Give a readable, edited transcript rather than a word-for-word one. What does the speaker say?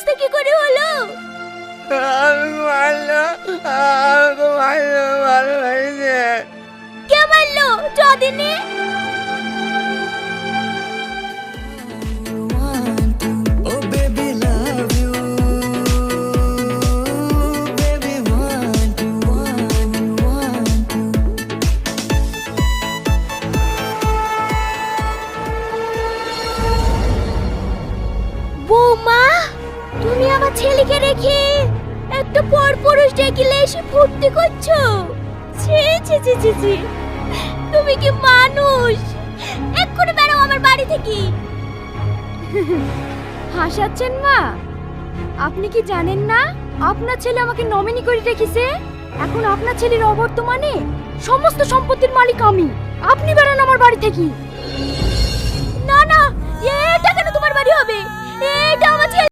অবস্থা কি করে হলো? কে মারলো? যদিনে বৌমা, তুমি আমার ছেলেকে রেখে একটা পরপুরুষ ডেকিলে এসে ফুর্তি করছো? ছি ছি ছি ছি ছি, তুমি কি মানুষ? এক্ষুনি বেরো আমার বাড়ি থেকে। হাসাচ্ছেন মা? আপনি কি জানেন না আপনার ছেলে আমাকে নমিনি করে রেখেছে? এখন আপনার ছেলের অবর্তমানে সমস্ত সম্পত্তির মালিক আমি। আপনি বেরোন আমার বাড়ি থেকে। না না, এটা কেন তোমার বাড়ি হবে? এটা আমার ছেলে।